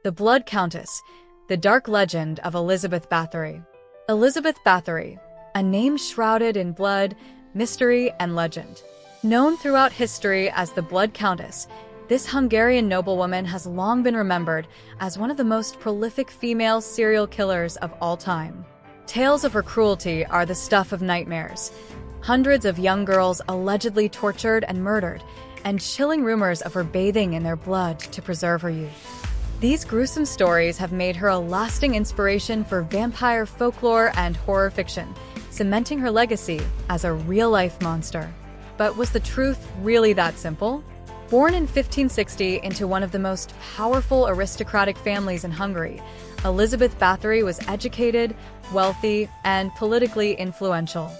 The Blood Countess, the dark legend of Elizabeth Báthory. Elizabeth Báthory, a name shrouded in blood, mystery, and legend. Known throughout history as the Blood Countess, this Hungarian noblewoman has long been remembered as one of the most prolific female serial killers of all time. Tales of her cruelty are the stuff of nightmares. Hundreds of young girls allegedly tortured and murdered, and chilling rumors of her bathing in their blood to preserve her youth. These gruesome stories have made her a lasting inspiration for vampire folklore and horror fiction, cementing her legacy as a real-life monster. But was the truth really that simple? Born in 1560 into one of the most powerful aristocratic families in Hungary, Elizabeth Báthory was educated, wealthy, and politically influential.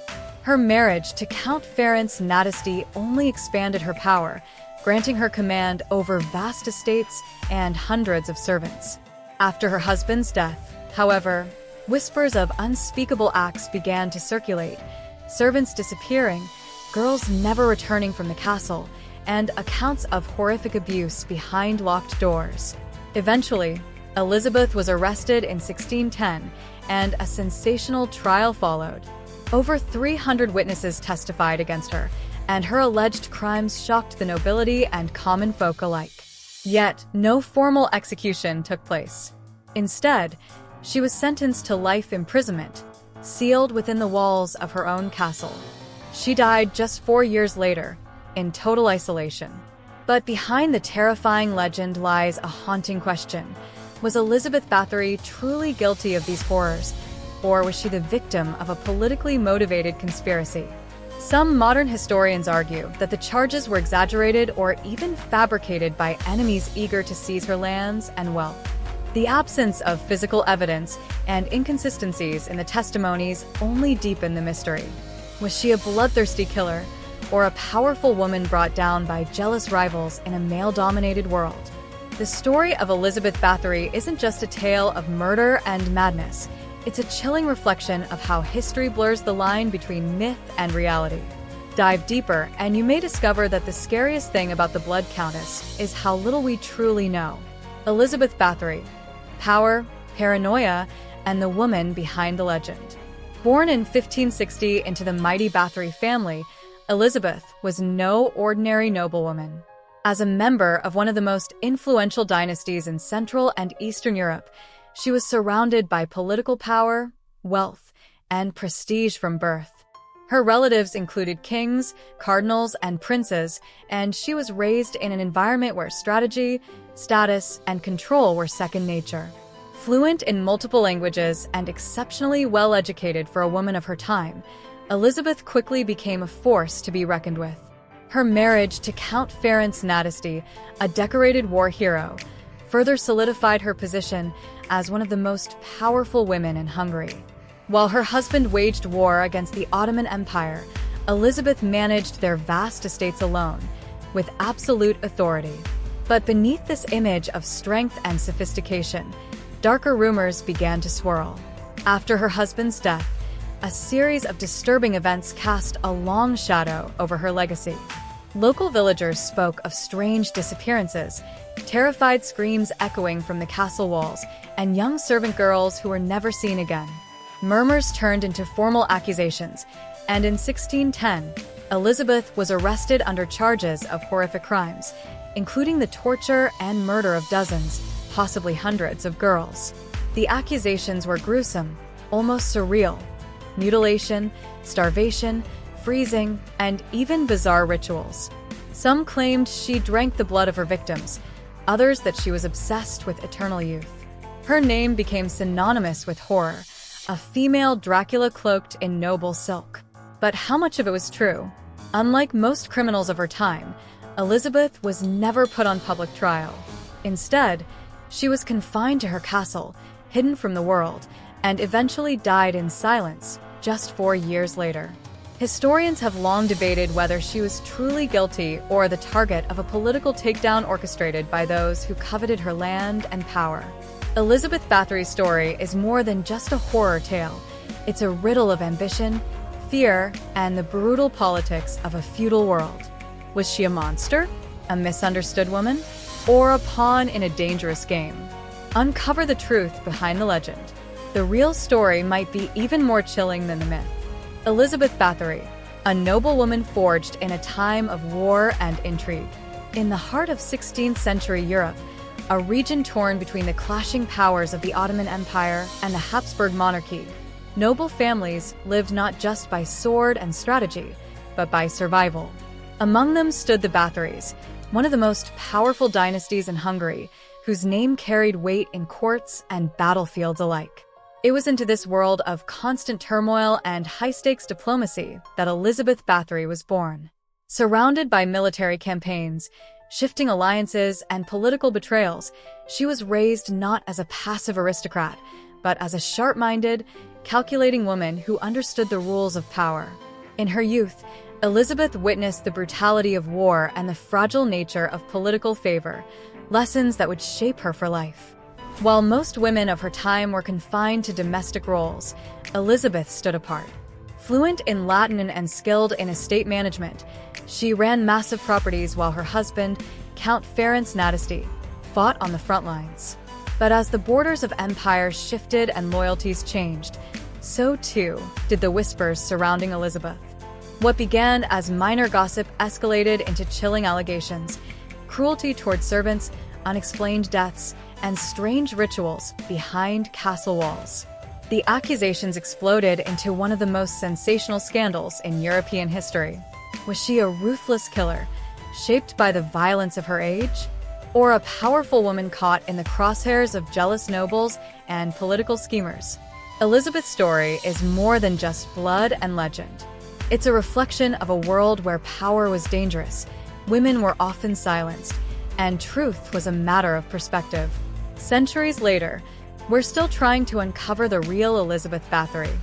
Her marriage to Count Ferenc Nadasdy only expanded her power, granting her command over vast estates and hundreds of servants. After her husband's death, however, whispers of unspeakable acts began to circulate, servants disappearing, girls never returning from the castle, and accounts of horrific abuse behind locked doors. Eventually, Elizabeth was arrested in 1610, and a sensational trial followed. Over 300 witnesses testified against her, and her alleged crimes shocked the nobility and common folk alike. Yet, no formal execution took place. Instead, she was sentenced to life imprisonment, sealed within the walls of her own castle. She died just 4 years later, in total isolation. But behind the terrifying legend lies a haunting question. Was Elizabeth Báthory truly guilty of these horrors, or was she the victim of a politically motivated conspiracy? Some modern historians argue that the charges were exaggerated or even fabricated by enemies eager to seize her lands and wealth. The absence of physical evidence and inconsistencies in the testimonies only deepen the mystery. Was she a bloodthirsty killer, or a powerful woman brought down by jealous rivals in a male-dominated world? The story of Elizabeth Báthory isn't just a tale of murder and madness. It's a chilling reflection of how history blurs the line between myth and reality. Dive deeper, and you may discover that the scariest thing about the Blood Countess is how little we truly know. Elizabeth Báthory: power, paranoia, and the woman behind the legend. Born in 1560 into the mighty Báthory family, Elizabeth was no ordinary noblewoman. As a member of one of the most influential dynasties in Central and Eastern Europe, she was surrounded by political power, wealth, and prestige from birth. Her relatives included kings, cardinals, and princes, and she was raised in an environment where strategy, status, and control were second nature. Fluent in multiple languages and exceptionally well-educated for a woman of her time, Elizabeth quickly became a force to be reckoned with. Her marriage to Count Ferenc Nadasdy, a decorated war hero, further solidified her position as one of the most powerful women in Hungary. While her husband waged war against the Ottoman Empire, Elizabeth managed their vast estates alone, with absolute authority. But beneath this image of strength and sophistication, darker rumors began to swirl. After her husband's death, a series of disturbing events cast a long shadow over her legacy. Local villagers spoke of strange disappearances, terrified screams echoing from the castle walls, and young servant girls who were never seen again. Murmurs turned into formal accusations, and in 1610, Elizabeth was arrested under charges of horrific crimes, including the torture and murder of dozens, possibly hundreds of girls. The accusations were gruesome, almost surreal. Mutilation, starvation, freezing, and even bizarre rituals. Some claimed she drank the blood of her victims, others that she was obsessed with eternal youth. Her name became synonymous with horror, a female Dracula cloaked in noble silk. But how much of it was true? Unlike most criminals of her time, Elizabeth was never put on public trial. Instead, she was confined to her castle, hidden from the world, and eventually died in silence just 4 years later. Historians have long debated whether she was truly guilty or the target of a political takedown orchestrated by those who coveted her land and power. Elizabeth Báthory's story is more than just a horror tale. It's a riddle of ambition, fear, and the brutal politics of a feudal world. Was she a monster, a misunderstood woman, or a pawn in a dangerous game? Uncover the truth behind the legend. The real story might be even more chilling than the myth. Elizabeth Báthory, a noblewoman forged in a time of war and intrigue. In the heart of 16th century Europe, a region torn between the clashing powers of the Ottoman Empire and the Habsburg monarchy, noble families lived not just by sword and strategy, but by survival. Among them stood the Báthorys, one of the most powerful dynasties in Hungary, whose name carried weight in courts and battlefields alike. It was into this world of constant turmoil and high-stakes diplomacy that Elizabeth Báthory was born. Surrounded by military campaigns, shifting alliances, and political betrayals, she was raised not as a passive aristocrat, but as a sharp-minded, calculating woman who understood the rules of power. In her youth, Elizabeth witnessed the brutality of war and the fragile nature of political favor, lessons that would shape her for life. While most women of her time were confined to domestic roles, Elizabeth stood apart. Fluent in Latin and skilled in estate management, she ran massive properties while her husband, Count Ferenc Nadasdy, fought on the front lines. But as the borders of empire shifted and loyalties changed, so too did the whispers surrounding Elizabeth. What began as minor gossip escalated into chilling allegations: cruelty toward servants, unexplained deaths, and strange rituals behind castle walls. The accusations exploded into one of the most sensational scandals in European history. Was she a ruthless killer, shaped by the violence of her age? Or a powerful woman caught in the crosshairs of jealous nobles and political schemers? Elizabeth's story is more than just blood and legend. It's a reflection of a world where power was dangerous, women were often silenced, and truth was a matter of perspective. Centuries later, we're still trying to uncover the real Elizabeth Báthory.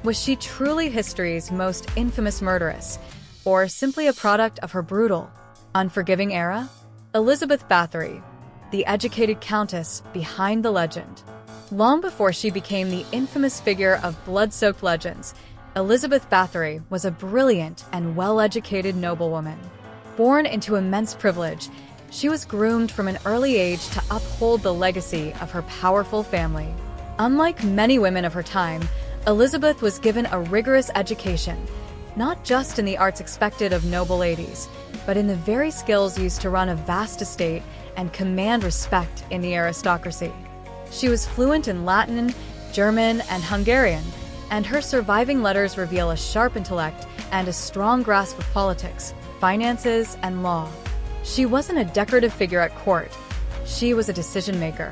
Was she truly history's most infamous murderess, or simply a product of her brutal, unforgiving era? Elizabeth Báthory, the educated countess behind the legend. Long before she became the infamous figure of blood-soaked legends, Elizabeth Báthory was a brilliant and well-educated noblewoman. Born into immense privilege, she was groomed from an early age to uphold the legacy of her powerful family. Unlike many women of her time, Elizabeth was given a rigorous education, not just in the arts expected of noble ladies, but in the very skills used to run a vast estate and command respect in the aristocracy. She was fluent in Latin, German, and Hungarian, and her surviving letters reveal a sharp intellect and a strong grasp of politics, finances, and law. She wasn't a decorative figure at court. She was a decision-maker.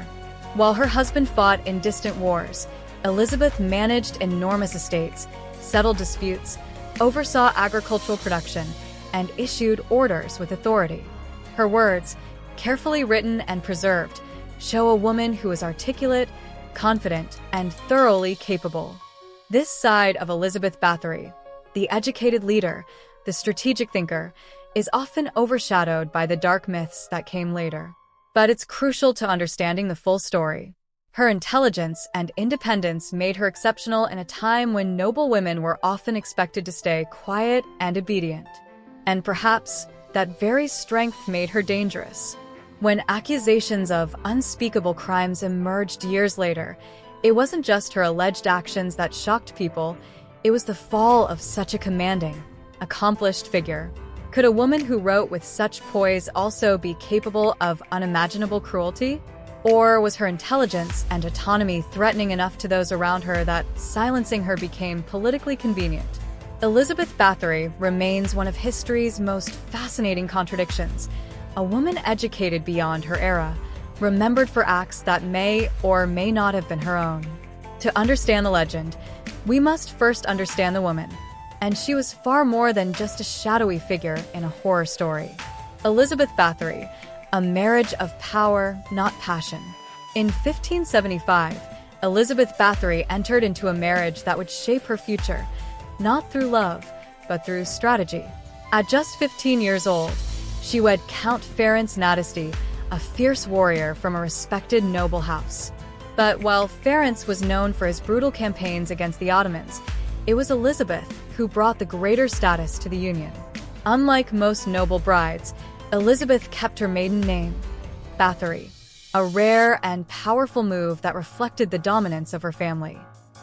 While her husband fought in distant wars, Elizabeth managed enormous estates, settled disputes, oversaw agricultural production, and issued orders with authority. Her words, carefully written and preserved, show a woman who is articulate, confident, and thoroughly capable. This side of Elizabeth Báthory, the educated leader, the strategic thinker, is often overshadowed by the dark myths that came later. But it's crucial to understanding the full story. Her intelligence and independence made her exceptional in a time when noble women were often expected to stay quiet and obedient. And perhaps that very strength made her dangerous. When accusations of unspeakable crimes emerged years later, it wasn't just her alleged actions that shocked people, it was the fall of such a commanding, accomplished figure. Could a woman who wrote with such poise also be capable of unimaginable cruelty? Or was her intelligence and autonomy threatening enough to those around her that silencing her became politically convenient? Elizabeth Báthory remains one of history's most fascinating contradictions, a woman educated beyond her era, remembered for acts that may or may not have been her own. To understand the legend, we must first understand the woman. And she was far more than just a shadowy figure in a horror story. Elizabeth Báthory, a marriage of power, not passion. In 1575, Elizabeth Báthory entered into a marriage that would shape her future, not through love, but through strategy. At just 15 years old, she wed Count Ferenc Nadasdy, a fierce warrior from a respected noble house. But while Ferenc was known for his brutal campaigns against the Ottomans, it was Elizabeth who brought the greater status to the union. Unlike most noble brides, Elizabeth kept her maiden name, Báthory. a rare and powerful move that reflected the dominance of her family.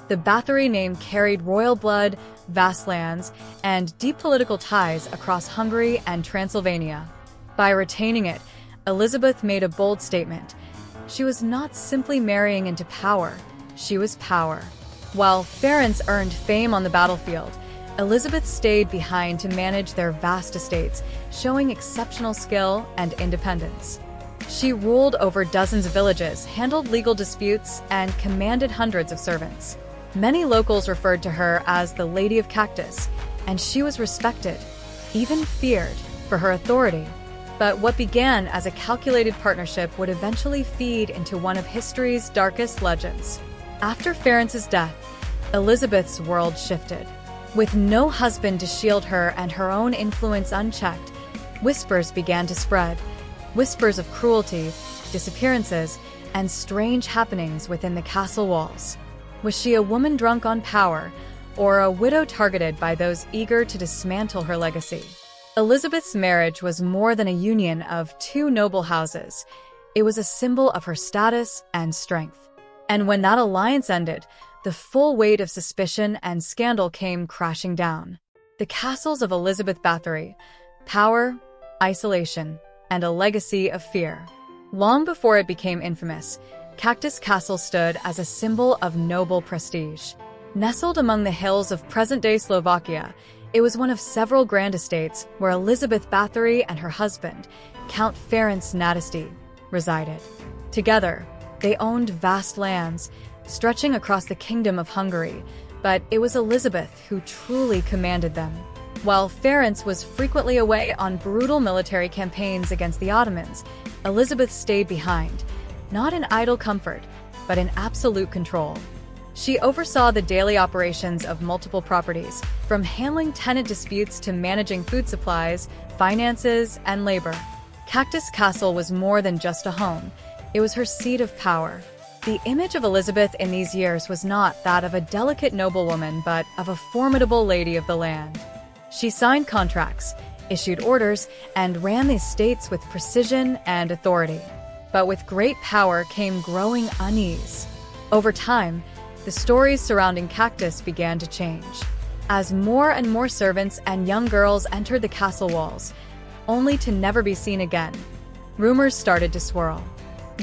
The Báthory name carried royal blood, vast lands, and deep political ties across Hungary and Transylvania. By retaining it, Elizabeth made a bold statement. She was not simply marrying into power, she was power. While Ferenc earned fame on the battlefield, Elizabeth stayed behind to manage their vast estates, showing exceptional skill and independence. She ruled over dozens of villages, handled legal disputes, and commanded hundreds of servants. Many locals referred to her as the Lady of Cactus, and she was respected, even feared, for her authority. But what began as a calculated partnership would eventually feed into one of history's darkest legends. After Ferenc's death, Elizabeth's world shifted. With no husband to shield her and her own influence unchecked, whispers began to spread. Whispers of cruelty, disappearances, and strange happenings within the castle walls. Was she a woman drunk on power, or a widow targeted by those eager to dismantle her legacy? Elizabeth's marriage was more than a union of two noble houses. It was a symbol of her status and strength. And when that alliance ended, the full weight of suspicion and scandal came crashing down. The castles of Elizabeth Báthory: power, isolation, and a legacy of fear. Long before it became infamous, Cactus Castle stood as a symbol of noble prestige. Nestled among the hills of present-day Slovakia, it was one of several grand estates where Elizabeth Báthory and her husband, Count Ferenc Nadasdy, resided. Together, they owned vast lands, stretching across the Kingdom of Hungary, but it was Elizabeth who truly commanded them. While Ferenc was frequently away on brutal military campaigns against the Ottomans, Elizabeth stayed behind, not in idle comfort, but in absolute control. She oversaw the daily operations of multiple properties, from handling tenant disputes to managing food supplies, finances, and labor. Cactus Castle was more than just a home. It was her seat of power. The image of Elizabeth in these years was not that of a delicate noblewoman, but of a formidable lady of the land. She signed contracts, issued orders, and ran the estates with precision and authority. But with great power came growing unease. Over time, the stories surrounding Cactus began to change. As more and more servants and young girls entered the castle walls, only to never be seen again, rumors started to swirl.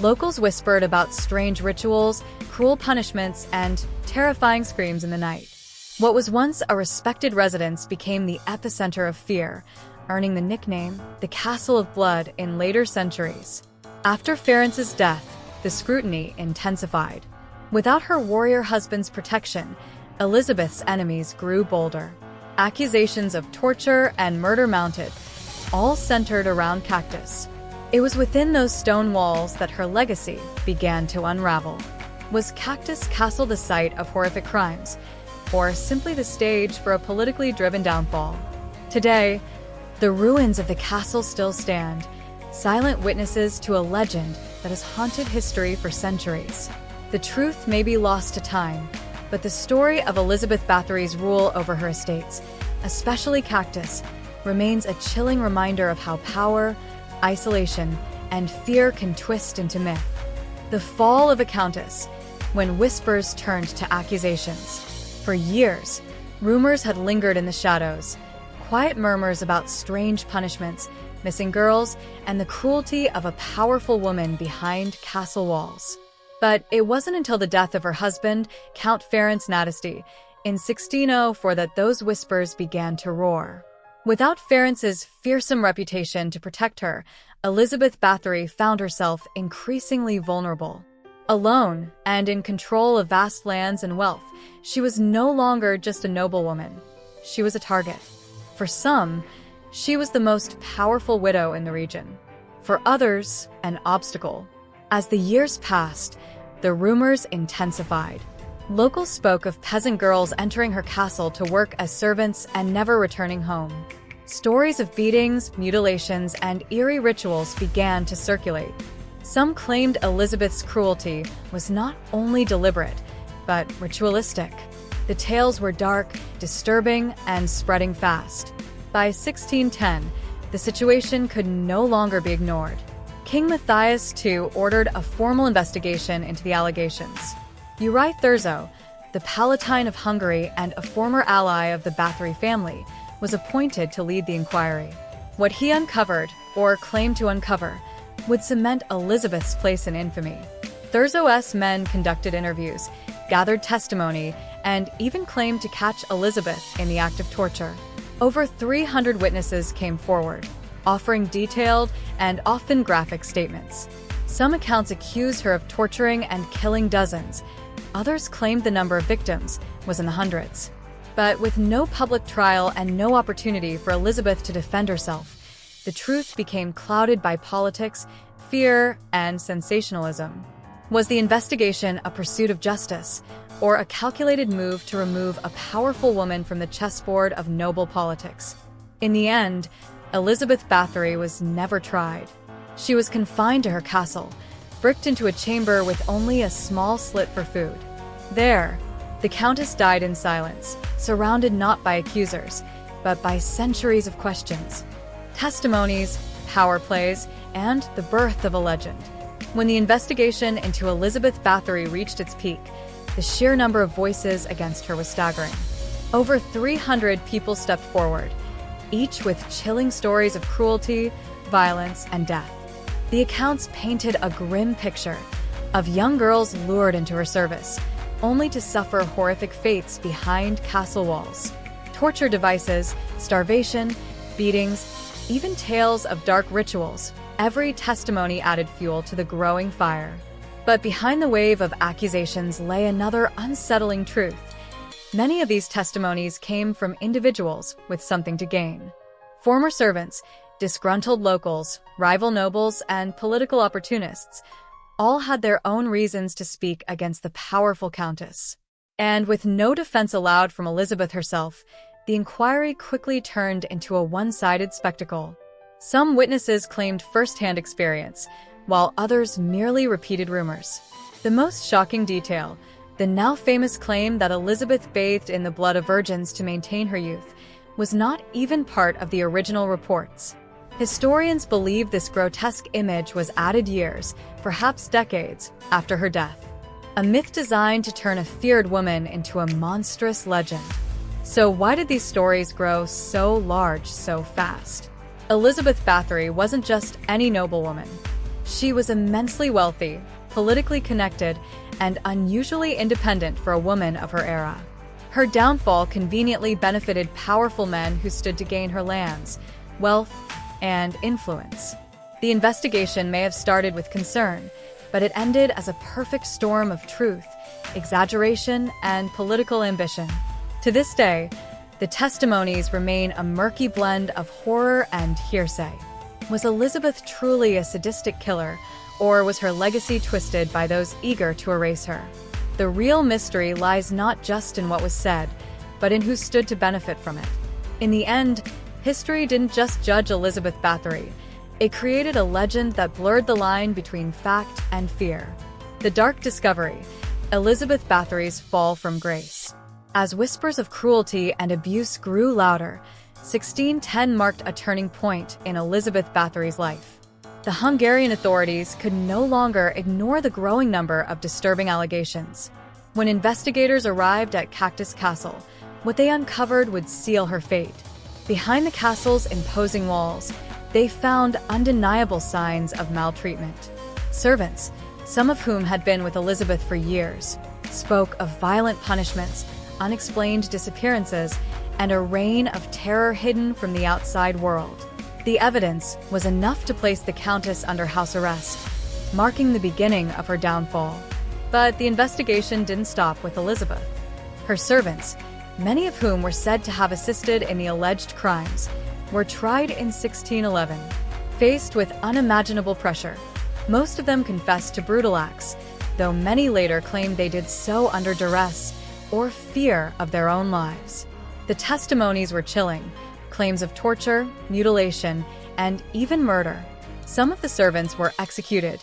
Locals whispered about strange rituals, cruel punishments, and terrifying screams in the night. What was once a respected residence became the epicenter of fear, earning the nickname the Castle of Blood in later centuries. After Ferenc's death, the scrutiny intensified. Without her warrior husband's protection, Elizabeth's enemies grew bolder. Accusations of torture and murder mounted, all centered around Cactus. It was within those stone walls that her legacy began to unravel. Was Cactus Castle the site of horrific crimes, or simply the stage for a politically driven downfall? Today, the ruins of the castle still stand, silent witnesses to a legend that has haunted history for centuries. The truth may be lost to time, but the story of Elizabeth Báthory's rule over her estates, especially Cactus, remains a chilling reminder of how power, isolation, and fear can twist into myth. The fall of a countess, when whispers turned to accusations. For years, rumors had lingered in the shadows, quiet murmurs about strange punishments, missing girls, and the cruelty of a powerful woman behind castle walls. But it wasn't until the death of her husband, Count Ferenc Nadasdy, in 1604 that those whispers began to roar. Without Ferenc's fearsome reputation to protect her, Elizabeth Báthory found herself increasingly vulnerable. Alone and in control of vast lands and wealth, she was no longer just a noblewoman. She was a target. For some, she was the most powerful widow in the region. For others, an obstacle. As the years passed, the rumors intensified. Locals spoke of peasant girls entering her castle to work as servants and never returning home. Stories of beatings, mutilations, and eerie rituals began to circulate. Some claimed Elizabeth's cruelty was not only deliberate, but ritualistic. The tales were dark, disturbing, and spreading fast. By 1610, the situation could no longer be ignored. King Matthias II ordered a formal investigation into the allegations. Uri Thurzo, the Palatine of Hungary and a former ally of the Báthory family, was appointed to lead the inquiry. What he uncovered, or claimed to uncover, would cement Elizabeth's place in infamy. Thurzo's men conducted interviews, gathered testimony, and even claimed to catch Elizabeth in the act of torture. Over 300 witnesses came forward, offering detailed and often graphic statements. Some accounts accused her of torturing and killing dozens. Others claimed the number of victims was in the hundreds. But with no public trial and no opportunity for Elizabeth to defend herself, the truth became clouded by politics, fear, and sensationalism. Was the investigation a pursuit of justice, or a calculated move to remove a powerful woman from the chessboard of noble politics? In the end, Elizabeth Báthory was never tried. She was confined to her castle, bricked into a chamber with only a small slit for food. There, the Countess died in silence, surrounded not by accusers, but by centuries of questions, testimonies, power plays, and the birth of a legend. When the investigation into Elizabeth Báthory reached its peak, the sheer number of voices against her was staggering. Over 300 people stepped forward, each with chilling stories of cruelty, violence, and death. The accounts painted a grim picture of young girls lured into her service, only to suffer horrific fates behind castle walls. Torture devices, starvation, beatings, even tales of dark rituals. Every testimony added fuel to the growing fire. But behind the wave of accusations lay another unsettling truth. Many of these testimonies came from individuals with something to gain. Former servants, disgruntled locals, rival nobles, and political opportunists all had their own reasons to speak against the powerful Countess. And with no defense allowed from Elizabeth herself, the inquiry quickly turned into a one-sided spectacle. Some witnesses claimed first-hand experience, while others merely repeated rumors. The most shocking detail, the now famous claim that Elizabeth bathed in the blood of virgins to maintain her youth, was not even part of the original reports. Historians believe this grotesque image was added years, perhaps decades, after her death. A myth designed to turn a feared woman into a monstrous legend. So why did these stories grow so large so fast? Elizabeth Báthory wasn't just any noblewoman. She was immensely wealthy, politically connected, and unusually independent for a woman of her era. Her downfall conveniently benefited powerful men who stood to gain her lands, wealth, and influence. The investigation may have started with concern, but it ended as a perfect storm of truth, exaggeration, and political ambition. To this day, the testimonies remain a murky blend of horror and hearsay. Was Elizabeth truly a sadistic killer, or was her legacy twisted by those eager to erase her? The real mystery lies not just in what was said, but in who stood to benefit from it. In the end, history didn't just judge Elizabeth Báthory. It created a legend that blurred the line between fact and fear. The Dark Discovery, Elizabeth Báthory's fall from grace. As whispers of cruelty and abuse grew louder, 1610 marked a turning point in Elizabeth Báthory's life. The Hungarian authorities could no longer ignore the growing number of disturbing allegations. When investigators arrived at Cactus Castle, what they uncovered would seal her fate. Behind the castle's imposing walls, they found undeniable signs of maltreatment. Servants, some of whom had been with Elizabeth for years, spoke of violent punishments, unexplained disappearances, and a reign of terror hidden from the outside world. The evidence was enough to place the Countess under house arrest, marking the beginning of her downfall. But the investigation didn't stop with Elizabeth. Her servants, many of whom were said to have assisted in the alleged crimes, were tried in 1611. Faced with unimaginable pressure, most of them confessed to brutal acts, though many later claimed they did so under duress or fear of their own lives. The testimonies were chilling, claims of torture, mutilation, and even murder. Some of the servants were executed,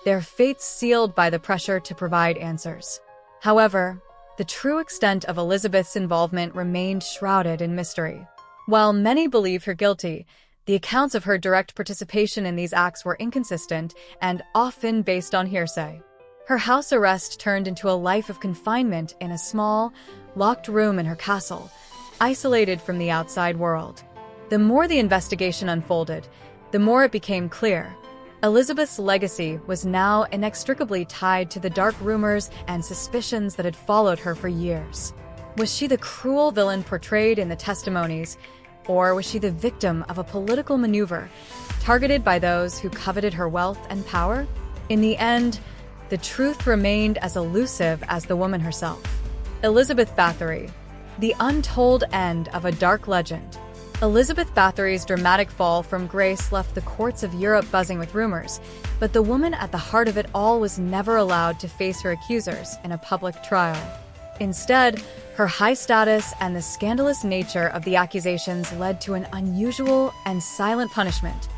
their fates sealed by the pressure to provide answers. However, the true extent of Elizabeth's involvement remained shrouded in mystery. While many believed her guilty, The accounts of her direct participation in these acts were inconsistent and often based on hearsay. Her house arrest turned into a life of confinement in a small, locked room in her castle, isolated from the outside world. The more the investigation unfolded, the more it became clear. Elizabeth's legacy was now inextricably tied to the dark rumors and suspicions that had followed her for years. Was she the cruel villain portrayed in the testimonies, or was she the victim of a political maneuver targeted by those who coveted her wealth and power? In the end, the truth remained as elusive as the woman herself. Elizabeth Báthory, the untold end of a dark legend. Elizabeth Báthory's dramatic fall from grace left the courts of Europe buzzing with rumors, but the woman at the heart of it all was never allowed to face her accusers in a public trial. Instead, her high status and the scandalous nature of the accusations led to an unusual and silent punishment: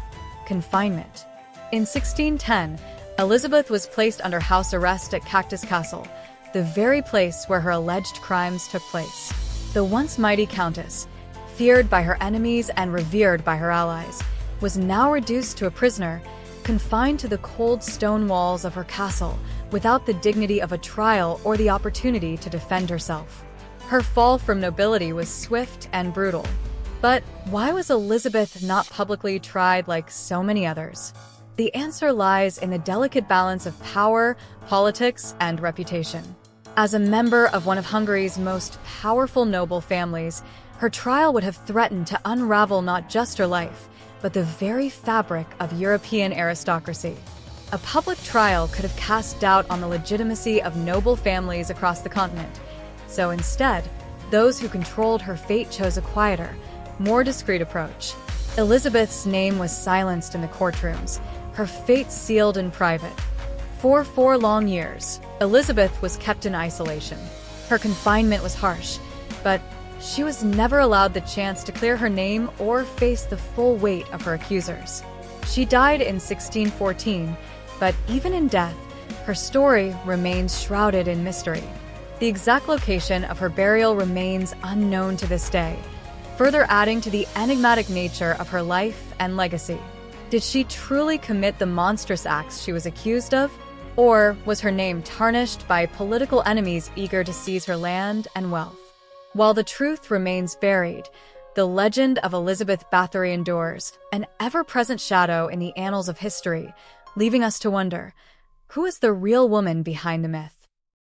confinement. In 1610, Elizabeth was placed under house arrest at Cactus Castle, the very place where her alleged crimes took place. The once mighty countess, feared by her enemies and revered by her allies, was now reduced to a prisoner, confined to the cold stone walls of her castle, without the dignity of a trial or the opportunity to defend herself. Her fall from nobility was swift and brutal. But why was Elizabeth not publicly tried like so many others? The answer lies in the delicate balance of power, politics, and reputation. As a member of one of Hungary's most powerful noble families, her trial would have threatened to unravel not just her life, but the very fabric of European aristocracy. A public trial could have cast doubt on the legitimacy of noble families across the continent. So instead, those who controlled her fate chose a quieter, more discreet approach. Elizabeth's name was silenced in the courtrooms, her fate sealed in private. For 4 long years, Elizabeth was kept in isolation. Her confinement was harsh, but she was never allowed the chance to clear her name or face the full weight of her accusers. She died in 1614, but even in death, her story remains shrouded in mystery. The exact location of her burial remains unknown to this day, further adding to the enigmatic nature of her life and legacy. Did she truly commit the monstrous acts she was accused of? Or was her name tarnished by political enemies eager to seize her land and wealth? While the truth remains buried, the legend of Elizabeth Báthory endures, an ever-present shadow in the annals of history, leaving us to wonder, who is the real woman behind the myth?